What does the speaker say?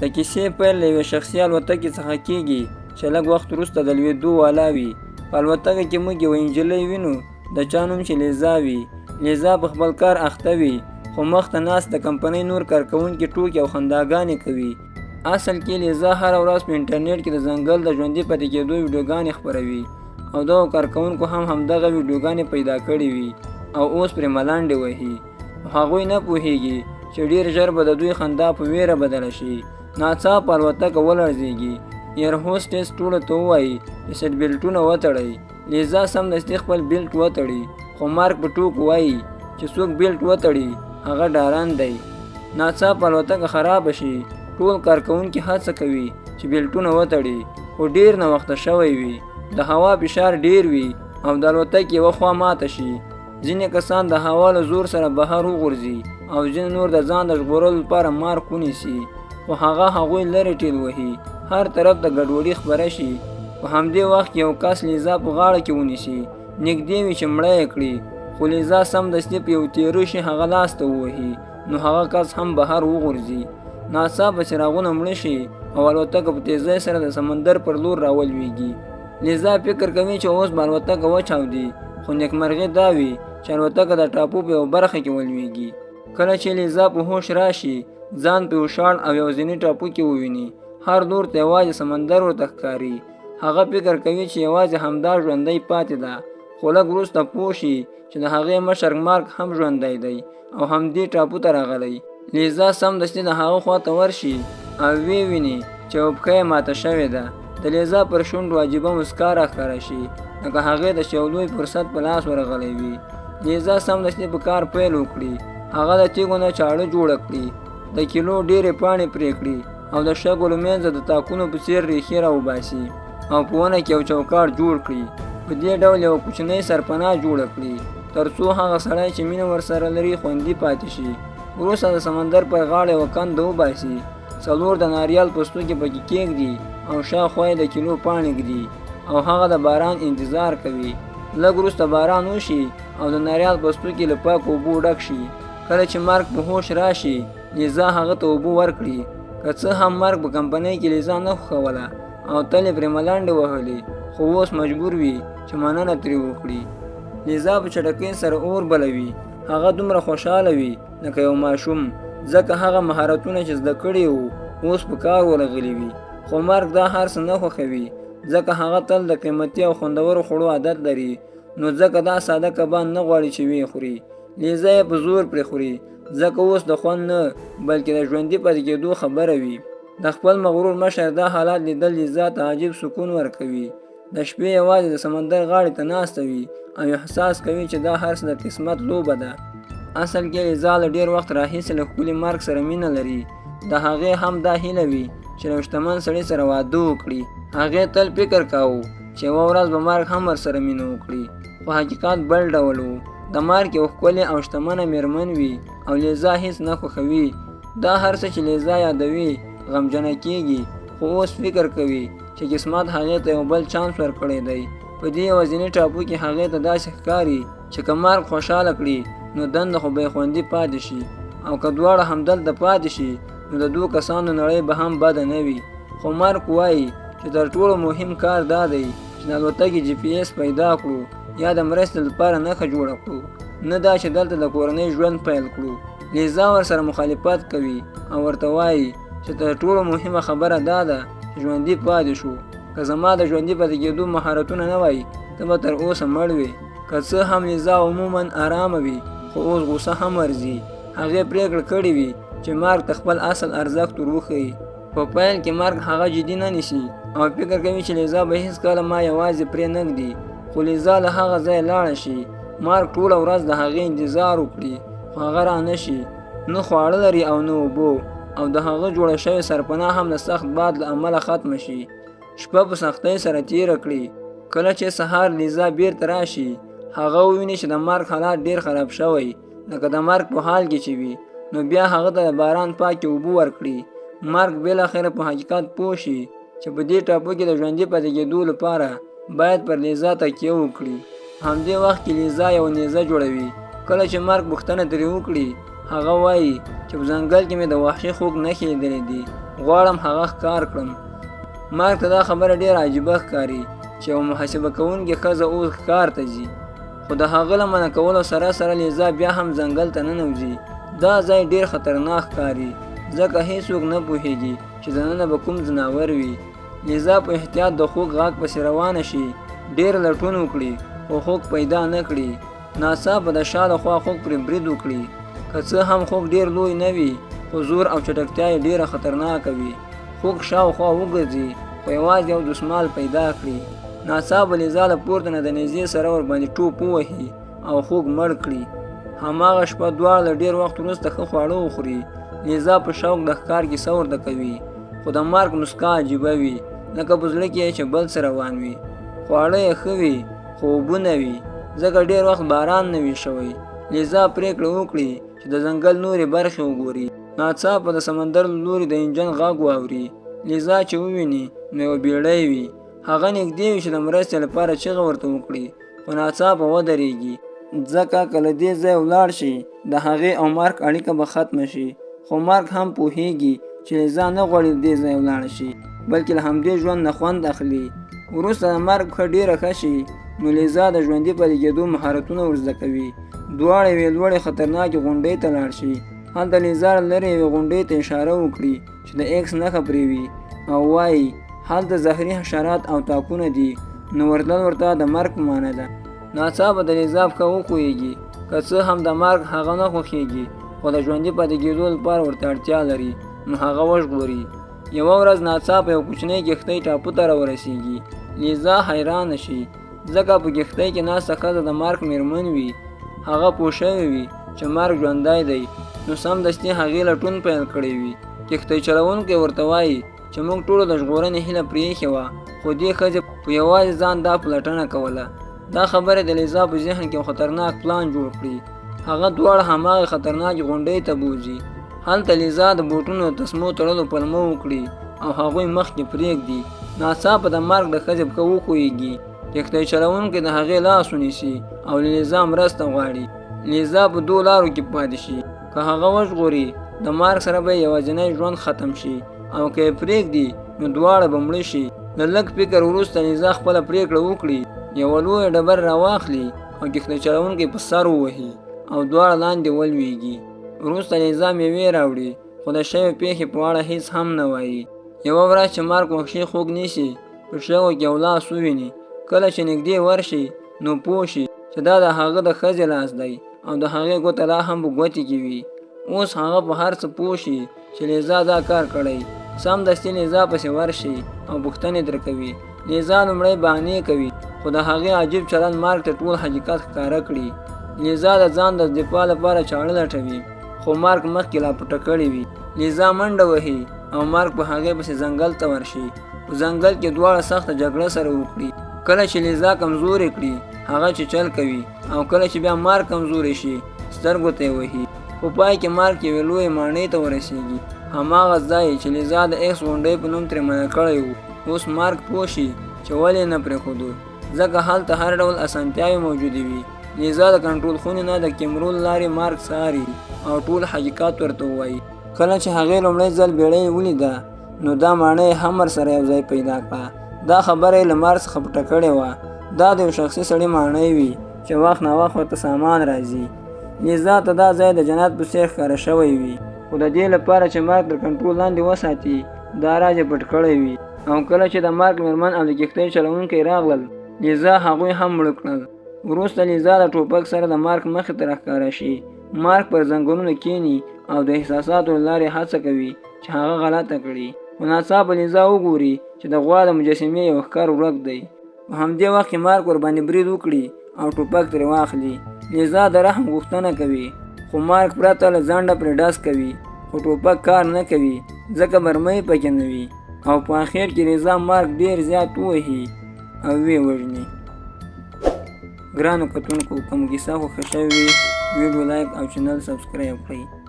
د کیسې پیل له یوې شخصي الوتکې څخه کیږي چې لږ وخت وروسته د لوېدو والا وي. په الوتکه کې موږ یوه نجلۍ وینو د چا نوم چې لیزا وي. لیزا په خپل کار اخته وي خو مخ ته ناست د کمپنۍ نور کارکوونکي ټوکې او خنداګانې کوي. اصل کې لیزا هره ورځ په انټرنیټ کې د ځنګل د ژوندي پاتې کېدو ویډیوګانې خپروي او دغو کارکوونکو هم همدغه ویډیوګانې پیدا کړې وي او اوس پرې ملانډې وهي. هغوی نه پوهیږي چې ډیر ژر به د دوی خندا په ویره بدله شي. ناڅاپه الوتکه ولړزېږي. ایر هوسټس ټولو ته ووایي چې سیټ بیلټونه وتړئ. لیزا سمدستي خپل بیلټ وتړي خو مارک په ټوک وایي چې څوک بیلټ وتړي هغه ډارن دی. ناڅاپه الوتکه خرابه شي. ټول کارکوونکي هڅه کوي چې بیلټونه وتړي خو ډیر ناوخته شوی وي. د هوا فشار ډیر وي او د الوتکې یوه خوا ماته شي. ځینې کسان د هوا له زور سره بهر وغورځي او ځینې نور د ځان د ژغورلو لپاره مارک ونیسي خو هغوی لرې ټیل وهي. هر طرف د ګډوډي خپره شي. په همدې وخت کې یو کس لیزا په غاړه کې ونیسي. نږدې وي چې مړه یې کړي خو لیزا سمدستي په یو تیره شي هغه لاس ته ووهي نو هغه کس هم بهر وغورځي. ناڅاپه څراغونه مړه شي او الوتکه په تیزۍ سره د سمندر پر لور راولویږي. لیزا فکر کوي چې اوس به الوتکه وچاودي خو نیکمرغي دا وي چې الوتکه د ټاپو په یو برخه کې ولویږي. کله چې لیزا په هوش راشي ځان په یو شاړ او یوازیني ټاپو کې وویني. هر لور ته یوازې سمندر ورته ښکاري. هغه فکر کوي چې یوازې همدا ژوندی پاتې ده خو لږ وروسته پوه شي چې د هغې مشر مارک هم ژوندی دی او همدې ټاپو ته راغلی. لیزا سمدستي د هغه خوا ته ورشي او ویني چې یوه پښه یې ماته شوې ده. د لیزا پر شونډو عجیبه مسکا راښکاره شي لکه هغې د یو لوی فرصت په لاس ورغلی وي. لیزا سمدستي په کار پیل وکړي. هغه د تیږو نه چاړه جوړه کړي، د کیلو ډېرې پاڼې پرې کړي او د شګو له منځه د تاکونو په څېر ریښې راوباسي او په ونه کې یو چوکاټ جوړ کړي. په دې ډول یوه کوچنۍ سرپناه جوړه کړي تر څو هغه سړی چې مینه ورسره لري خوندي پاتې شي. وروسته د سمندر پر غاړه یوه کنده وباسي، 4 د ناریال پوستکي پکې کېږدي او شاوخوا یې د کیلو پاڼې ږدي او هغه د باران انتظار کوي. لږ وروسته باران وشي او د ناریال پوستکي له پاکو اوبو ډک شي. کله چې مارک په هوش راشي لیزا هغه ته اوبه ورکړي. که څه هم مارک په کمپنۍ کې لیزا نه خوښوله او تل یې پرې ملانډې وهلې خو اوس مجبور وي چې مننه ترې وکړي. لیزا په چټکۍ سره اور بلوي. هغه دومره خوشحاله وي لکه یو ماشوم ځکه هغه مهارتونه چې زده کړي وو اوس په کار ورغلي وي. خو مارک دا هر څه نه خوښوي ځکه هغه تل د قیمتي او خوندورو خوړو عادت لري نو ځکه دا ساده کبان نه غواړي چې ویې خوري. لیزا یې په زور پرې خوري ځکه اوس د خوند نه بلکې د ژوندي پاتې کېدو خبره وي. د خپل مغرور مشر دا حالات لیدل لیزا ته عجیب سکون ورکوي. د شپې یوازې د سمندر غاړې ته ناسته وي او احساس کوي چې دا هر څه د قسمت لوبه ده. اصل کې لیزا له ډېر وخت راهیسې له ښکلي مارک سره مینه لري. د هغې هم دا هیله وي چې له شتمن سړي سره واده وکړي. هغې تل فکر کاوه چې یوه ورځ به مارک هم ورسره مینه وکړي خو حقیقت بل ډول و. د مارک یو ښکلې او شتمنه میرمن وي او لیزا هیڅ نه خوښوي. دا هر څه چې لیزا یادوي غمجنه کېږي خو اوس فکر کوي چې قسمت هغې ته یو بل چانس ورکړی دی. په دې یوازیني ټاپو کې هغې ته داسې ښکاري چې که مارک خوشحاله کړي نو دنده خو به یې خوندي پاتې شي او که دواړه همدلته پاتې شي نو د 2 کسانو نړۍ به هم بده نه وي. خو مارک وایي چې تر ټولو مهم کار دا دی چې د الوتکې GPS پیدا کړو یا د مرستې لپاره نښه جوړه کړو، نه دا چې دلته د کورنۍ ژوند پیل کړو. لیزا ورسره مخالفت کوي او ورته وایي چې تر ټولو مهمه خبره دا ده چې ژوندي پاتې شو. که زما د ژوندي پاتې کېدو مهارتونه نه وای ته به تر اوسه مړ وې. که څه هم لیزا عموما آرامه وي خو اوس غوسه هم ورځي. هغې پرېکړه کړې وي چې مارک ته خپل اصل ارزښت ور وښیي. په پیل کې مارک هغه جدي نه نیسي او فکر کوي چې لیزا به هېڅکله ما یوازې پرې نه ږدي. خو لیزا له هغه ځایه لاړه شي. مارک ټوله ورځ د هغې انتظار وکړي خو هغه را نه شي. نه خواړه لري او نه اوبه او د هغه جوړه شوې سرپناه هم د سخت باد له امله ختمه شي. شپه په سختۍ سره تېره کړي. کله چې سهار لیزا بیرته راشي هغه وویني چې د مارک حالات ډېر خراب شوی لکه د مرګ په حال کې چې وي. نو بیا هغه ته د باران پاکې اوبه ورکړي. مارک بالاخره په حقیقت پوه شي چې په دې ټاپو کې د ژوندي پاتې کېدو لپاره باید پر لیزا تکیه وکړي. همدې وخت کې لیزا یو نیزه جوړوي. کله چې مارک پوښتنه ترې وکړي هغه وایي چې په ځنګل کې مې د وحشي خوګ نښې لیدلې دي غواړم هغه ښکار کړم. مارک ته دا خبره ډېره عجیبه ښکاري چې یوه محاسبه کوونکې ښځه اوس ښکار ته ځي، خو د هغه له منع کولو سره سره لیزا بیا هم ځنګل ته ننوځي. دا ځای ډېر خطرناک ښکاري ځکه هیڅوک نه پوهېږي چې دننه به کوم ځناور وي. لیزا په احتیاط د خوږ غاښ پسې روانه شي، ډېر لټون وکړي خو خوږ پیدا نه کړي. ناڅاپه د شا له خوا خوږ پرې برید وکړي. که څه هم خوږ ډېر لوی نه وي خو زور او چټکتیا یې ډېره خطرناکه وي. خوږ شاوخوا وګرځي خو یوازې یو دسمال پیدا کړي. ناڅاپه لیزا له پورته نه د نیزې سره ورباندې ټوپ ووهي او خوږ مړ کړي. هماغه شپه دواړه له ډېر وخت وروسته ښه خواړه وخوري. لیزا په شوق د ښکار کیسه ورته کوي، خو د مارک موسکا عجیبه وي، لکه په زړه کې یې چې بل څه روان وي. خواړه یې ښه وي خو اوبه نه وي ځکه ډېر وخت باران نه وي شوی. لیزا پرېکړه وکړي چې د ځنګل نورې برخې وګوري. ناڅاپه د سمندر له لوري د انجن غږ واوري. لیزا چې وویني نو یوه بیړۍ وي. هغه نږدې وي چې د مرستې لپاره چیغه ورته وکړي، خو ناڅاپه ودرېږي ځکه که له دې ځایه ولاړ شي د هغې او مارک اړیکه به ختمه شي. خو مارک هم پوهېږي چې لیزا نه غواړي د دې ځایه ولاړه شي بلکې له همدې ژوند نه خوند اخلي. وروسته د مارک پښه ډېره ښه شي نو لیزا د ژوندي پاتې کېدو مهارتونه ور زده کوي. دواړه یوې لوړې خطرناکې غونډۍ ته لاړ شي. هلته لیزا لرې یوې غونډۍ ته اشاره وکړي چې د ایکس نښه پرې وي او وایي هلته زهري حشرات او تاکونه دي، نو ورتلل ورته د مرګ په معنی ده. ناڅاپه د لیزا پښه وښویېږي. که څه هم د مرګ هغه نه خوښېږي خو د ژوندي پاتې کېدو لپاره ورته اړتیا لري، نو هغه وژغوري. یوه ورځ ناڅاپه یو کوچنی کښتۍ ټاپو ته راورسېږي. لیزا حیرانه شي ځکه په کښتۍ کې ناسته ښځه د مارک مېرمن وي. هغه پوه شوې وي چې مارک ژوندی دی، نو سمدستي هغې لټون پیل کړی وي. کښتۍ چلوونکی ورته وایي چې موږ ټولو د ژغورنې هیله پرېښې وه، خو دې ښځې په یوازې ځان دا پلټنه کوله. دا خبرې د لیزا په ذهن کې یو خطرناک پلان جوړ کړي. هغه دواړه هماغې خطرناکې غونډۍ ته بوځي. هلته لیزا د بوټونو د تسمو تړلو پلمه وکړي او هغوی مخکې پرېږدي. ناڅاپه د مرګ د ښځې پښه وښویېږي. کښتۍ چلوونکی د هغې لاس ونیسي او له لیزا مرسته غواړي. لیزا په دوو لارو کې پاتې شي. که هغه وژغوري د مارک سره به یوازینی ژوند ختم شي، او که یې پرېږدي نو دواړه به مړه شي. له لږ فکر وروسته لیزا خپله پرېکړه وکړي یوه لویه ډبره راواخلي او کښتۍ چلوونکی په سر ووهي او دواړه لاندې ولویږي. وروسته لیزا میوې راوړي خو د شوې پیښې په اړه هیڅ هم نه وایي. یوه ورځ چې مارک وحشي خوږ نیسي په شګو کې یو لاس وویني. کله چې نږدې ورشي نو پوه شي چې دا د هغه د ښځې لاس دی او د هغې ګوته لا هم په ګوتې کې وي. اوس هغه په هر څه پوه شي چې لیزا دا کار کړی. سمدستي لیزا پسې ورشي او پوښتنې ترې کوي. لیزا لومړی بهانې کوي خو د هغې عجیب چلند مارک ته ټول حقیقت ښکاره کړي. لیزا د ځان د دفاع لپاره چاړه لټوي خو مارک مخکې لا پټه کړې وي. لیزا منډه وهي او مارک په هغې پسې ځنګل ته ورشي. په ځنګل کې دواړه سخته جګړه سره وکړي. کله چې لیزا کمزورې کړي هغه چیچل کوي او کله چې بیا مارک کمزورې شي سترګو ته یې وهي. په پای کې مارک یوې لویې ماڼۍ ته ورسېږي، هماغه ځای چې لیزا د ایکس غونډۍ په نوم ترې منع کړی و. اوس مارک پوه شي چې ولې نه پرېښودو، ځکه هلته هر ډول اسانتیاوې موجودې وي. لیزا د کنټرول خونې نه د کیمرو له لارې مارک څاري او ټول حقیقت ورته ووایي. کله چې هغې لومړی ځل بیړۍ ولیده نو دا ماڼۍ هم ورسره یو ځای پیدا کړه. دا خبره یې له مارک څخه پټه کړې وه. دا د یو شخصي سړي ماڼۍ وي چې وخت ناوخت ورته سامان راځي. لیزا ته دا ځای د جنت په څېر ښکاره شوی وي، خو د دې لپاره چې مارک تر کنټرول لاندې وساتي دا راز یې پټ کړی وي. او کله چې د مارک مېرمن او د کښتۍ چلوونکی راغلل لیزا هغوی هم مړه کړل. وروسته لیزا د ټوپک سره د مارک مخې ته راښکاره شي. مارک پر زنګونونو کښېني او د احساساتو له لارې هڅه کوي چې هغه غلطه کړي. خو ناڅاپه لیزا وګوري چې د غوا د مجسمې یو ښکار ورک دی. په همدې وخت کې مارک ورباندې برید وکړي او ټوپک ترې واخلي. لیزا د رحم غوښتنه کوي خو مارک پرته له ځنډه پرې ډز کوي، خو ټوپک کار نه کوي ځکه مرمۍ پکې نه وي. او په اخر کې لیزا مارک ډېر زیات ووهي او ویې وژني. ګرانو کتونکو، که مو کیسه خوښه شوې وي ویډیو لایک او چینل سبسکرایب کړئ.